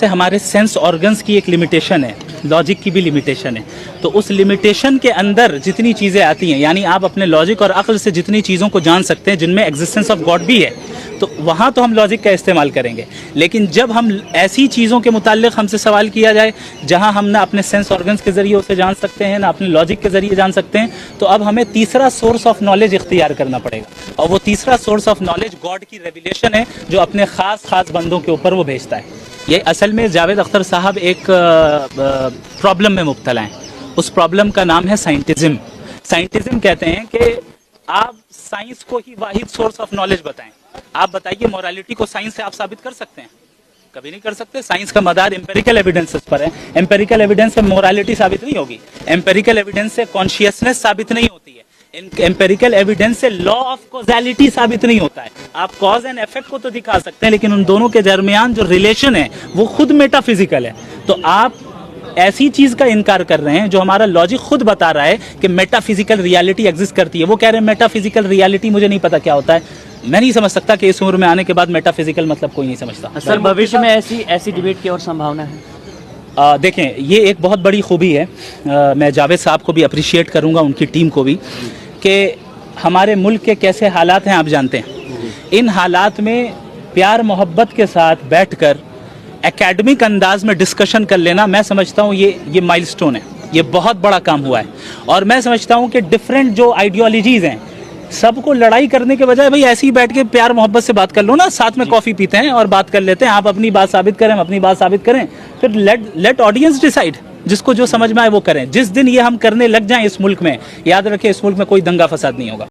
سے ہمارے sense organs کی ایک لمیٹیشن ہے، لاجک کی بھی لمیٹیشن ہے. تو اس لمیٹیشن کے اندر جتنی چیزیں آتی ہیں، یعنی آپ اپنے لاجک اور عقل سے جتنی چیزوں کو جان سکتے ہیں جن میں ایگزسٹنس آف گاڈ بھی ہے، تو وہاں تو ہم لاجک کا استعمال کریں گے. لیکن جب ہم ایسی چیزوں کے متعلق ہم سے سوال کیا جائے جہاں ہم نہ اپنے سینس آرگنز کے ذریعے اسے جان سکتے ہیں نہ اپنے لاجک کے ذریعے جان سکتے ہیں، تو اب ہمیں تیسرا سورس آف نالج اختیار کرنا پڑے گا. اور وہ تیسرا سورس آف نالج گاڈ کی ریویلیشن ہے جو اپنے خاص بندوں کے اوپر وہ بھیجتا ہے. یہ اصل میں جاوید اختر صاحب ایک پرابلم میں مبتلا ہیں. اس پرابلم کا نام ہے سائنٹزم. سائنٹزم کہتے ہیں کہ آپ سائنس کو ہی واحد سورس آف نالج بتائیں. آپ بتائیے مورالٹی کو سائنس سے آپ ثابت کر سکتے ہیں؟ کبھی نہیں کر سکتے. سائنس کا مدار امپیریکل ایویڈنسز پر ہے. امپیریکل ایویڈنس سے مورالٹی ثابت نہیں ہوگی. امپیریکل ایویڈنس سے کانشیسنس ثابت نہیں ہوتی ہے. امپیریکل ایویڈنس سے لا آف کوزیلٹی ثابت نہیں ہوتا ہے. آپ کاز اینڈ ایفیکٹ کو تو دکھا سکتے ہیں لیکن ان دونوں کے درمیان جو ریلیشن ہے وہ خود میٹا فزیکل ہے. تو آپ ایسی چیز کا انکار کر رہے ہیں جو ہمارا لاجک خود بتا رہا ہے کہ میٹا فزیکل ریالٹی ایگزسٹ کرتی ہے. وہ کہہ رہے ہیں میٹا فزیکل ریالٹی مجھے نہیں پتا کیا ہوتا ہے. میں نہیں سمجھ سکتا کہ اس عمر میں آنے کے بعد میٹا فزیکل مطلب کوئی نہیں سمجھتا. سر بھوشیہ میں ایسی ڈیبیٹ کی اور سمبھاونا ہے؟ دیکھیں یہ ایک بہت بڑی خوبی ہے. میں جاوید صاحب کو بھی اپریشیٹ کروں گا، ان کی ٹیم کو بھی، کہ ہمارے ملک کے کیسے حالات ہیں آپ جانتے ہیں. ان حالات میں پیار محبت کے ساتھ بیٹھ کر اکیڈمک انداز میں ڈسکشن کر لینا، میں سمجھتا ہوں یہ مائل سٹون ہے. یہ بہت بڑا کام ہوا ہے. اور میں سمجھتا ہوں کہ ڈفرینٹ جو آئیڈیالوجیز ہیں سب کو لڑائی کرنے کے بجائے بھائی ایسے ہی بیٹھ کے پیار محبت سے بات کر لو نا. ساتھ میں کافی پیتے ہیں اور بات کر لیتے ہیں. آپ اپنی بات ثابت کریں، ہم اپنی بات ثابت کریں، پھر لیٹ آڈینس ڈیسائیڈ. جس کو جو سمجھ میں آئے وہ کریں. جس دن یہ ہم کرنے لگ جائیں اس ملک میں، یاد رکھیں اس ملک میں کوئی دنگا فساد نہیں ہوگا.